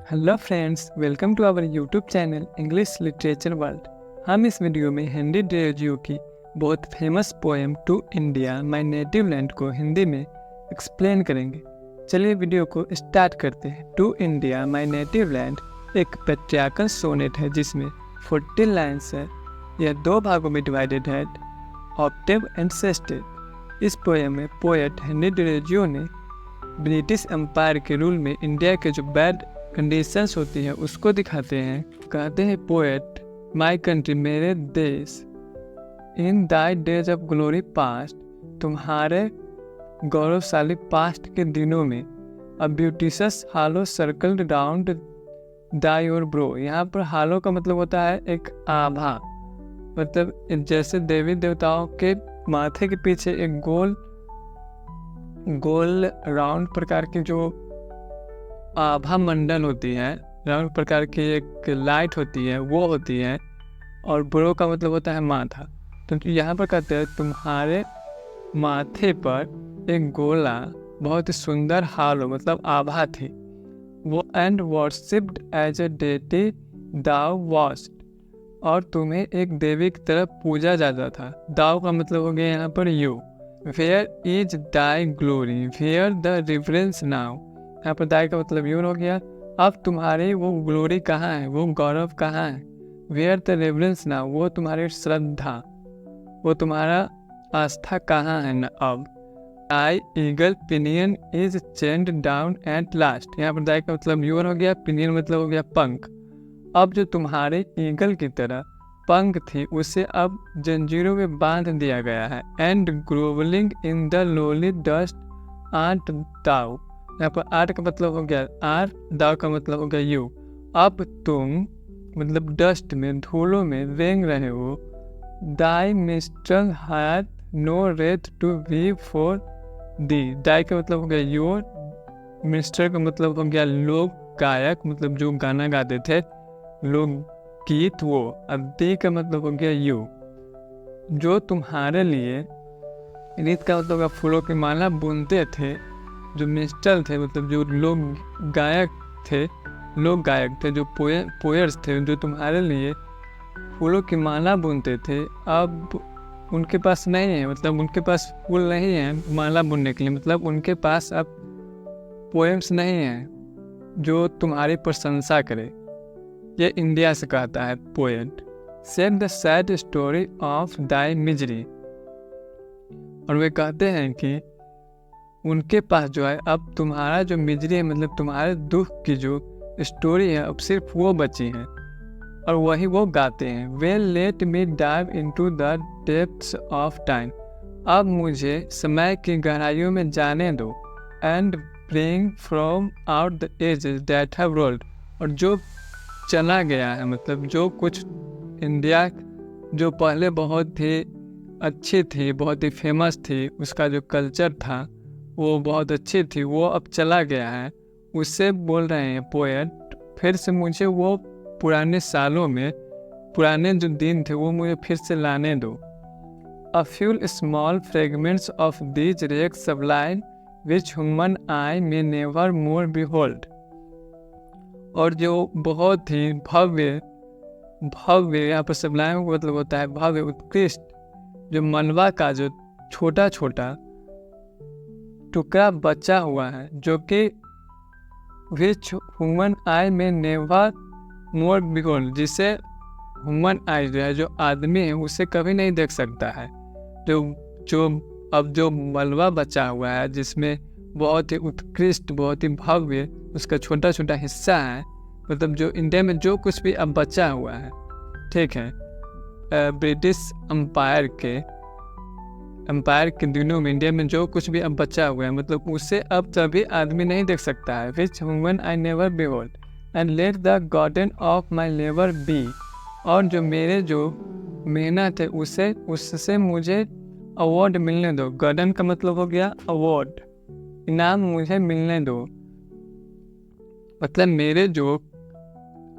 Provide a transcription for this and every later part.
Hello friends, welcome to our YouTube channel English literature world. हम इस वीडियो में हेनरी डेरोजियो की बहुत famous poem to India my native land को हिंदी में एक्सप्लेन करेंगे। चलिए वीडियो को स्टार्ट करते हैं। To India my native land एक पेट्रियार्कल सोनेट है जिसमें 14 लाइन्स है। यह दो भागों में डिवाइडेड है, ऑक्टेव एंड सेस्टेट। इस पोएम में पोएट हेनरी डेरोजियो ने ब्रिटिश एम्पायर के रूल में इंडिया के जो बैड कंडीशंस होती हैं उसको दिखाते हैं। कहते हैं पोएट, माय कंट्री मेरे देश, इन दाई डेज ऑफ ग्लोरी पास्ट, तुम्हारे गौरवशाली पास्ट के दिनों में, अ ब्यूटिशियस हालो सर्कल्ड राउंड दाई और ब्रो। यहाँ पर हालो का मतलब होता है एक आभा, मतलब जैसे देवी देवताओं के माथे के पीछे एक गोल राउंड प्रकार की जो आभा मंडल होती है, राउंड प्रकार की एक लाइट होती है, वो होती है। और ब्रो का मतलब होता है माथा। तो यहाँ पर कहते हैं तुम्हारे माथे पर एक गोला बहुत ही सुंदर हालो मतलब आभा थी वो, and worshipped as a deity thou wast, और तुम्हें एक देवी की तरह पूजा जाता था। दाव का मतलब हो गया यहाँ पर you. Where is thy glory, where the reverence now. यहाँ पर दाई का मतलब यूर हो गया। अब तुम्हारी वो ग्लोरी कहाँ है, वो गौरव कहाँ है। वेयर द रेवरेंस नाउ, वो तुम्हारी श्रद्धा, वो तुम्हारा आस्था कहाँ है न अब। Thy eagle pinion is chained down at last. यहाँ पर दाई का मतलब यूर हो गया, पिनियन मतलब हो गया पंख। अब जो तुम्हारे ईगल की तरह पंख थी उसे अब जंजीरों में बांध दिया गया है। And grovelling in the lowly dust art thou. यहाँ पर आर्ट का मतलब हो गया आर, दाव का मतलब हो गया यू। अब तुम मतलब डस्ट में, धूलों में रेंग रहे हो। Thy mister had no wreath to weave for thee. Thy का मतलब हो गया योर, मिस्टर का मतलब हो गया लोक गायक, मतलब जो गाना गाते थे, लोक गीत वो। अब दी का मतलब हो गया यू, जो तुम्हारे लिए, रीत का मतलब फूलों की माला बुनते थे। जो मिस्टर थे मतलब जो लोक गायक थे, जो पोएट्स थे, जो तुम्हारे लिए फूलों की माला बुनते थे, अब उनके पास नहीं है, मतलब उनके पास फूल नहीं है माला बुनने के लिए, मतलब उनके पास अब पोएम्स नहीं हैं जो तुम्हारी प्रशंसा करे। ये इंडिया से कहता है poet. Said the sad story of thy misery. और वे कहते हैं कि उनके पास जो है अब तुम्हारा जो मिजरी है, मतलब तुम्हारे दुख की जो स्टोरी है, अब सिर्फ वो बची है और वही वो गाते हैं। Well let me dive into the depths of time. अब मुझे समय की गहराइयों में जाने दो। And bring from out the ages that have rolled. और जो चला गया है, मतलब जो कुछ इंडिया जो पहले बहुत ही अच्छी थी, बहुत ही फेमस थी, उसका जो कल्चर था वो बहुत अच्छी थी, वो अब चला गया है, उससे बोल रहे हैं पोएट। फिर से मुझे वो पुराने सालों में, पुराने जो दिन थे वो मुझे फिर से लाने दो। A few small fragments of these wrecks sublime which human eye may never more behold। और जो बहुत ही भव्य यहाँ पर सबलाइम का मतलब होता है भव्य, उत्कृष्ट, जो मनवा का जो छोटा छोटा टुकड़ा बचा हुआ है, जो कि विच ह्यूमन आई में नेवर मोर बिहोल्ड, जिसे ह्यूमन आई जो है, जो आदमी है, उसे कभी नहीं देख सकता है। जो अब जो मलबा बचा हुआ है, जिसमें बहुत ही उत्कृष्ट, बहुत ही भव्य उसका छोटा छोटा हिस्सा है, मतलब जो इंडिया में जो कुछ भी अब बचा हुआ है, ठीक है, ब्रिटिश एम्पायर के दिनों में इंडिया में जो कुछ भी अब बचा हुआ है, मतलब उसे अब कभी आदमी नहीं देख सकता है। Which human eye never behold and let the garden of my labour be. और जो मेरे जो मेहनत है उससे मुझे अवार्ड मिलने दो। गार्डन का मतलब हो गया अवार्ड, इनाम मुझे मिलने दो, मतलब मेरे जो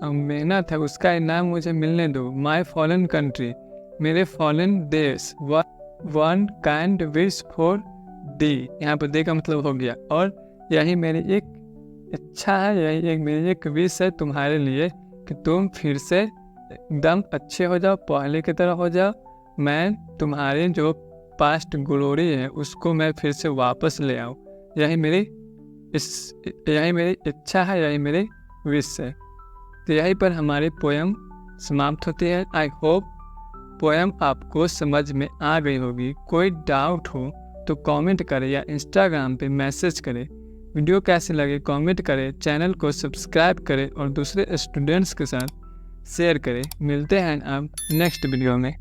मेहनत है उसका इनाम मुझे मिलने दो। माई फॉरेन कंट्री, मेरे फॉरेन देश, one kind wish for the. यहाँ पर दे का मतलब हो गया, और यही मेरी एक इच्छा है, यही एक मेरी एक विश है तुम्हारे लिए कि तुम फिर से एकदम अच्छे हो जाओ, पहले की तरह हो जाओ। मैं तुम्हारे जो पास्ट ग्लोरी है उसको मैं फिर से वापस ले आऊँ। यही मेरी इच्छा है, यही मेरी विश है। तो यहीं पर हमारी पोएम समाप्त होती है। आई होप पोएम आपको समझ में आ गई होगी। कोई डाउट हो तो कमेंट करें या इंस्टाग्राम पे मैसेज करें। वीडियो कैसे लगे कमेंट करें, चैनल को सब्सक्राइब करें और दूसरे स्टूडेंट्स के साथ शेयर करें। मिलते हैं आप नेक्स्ट वीडियो में।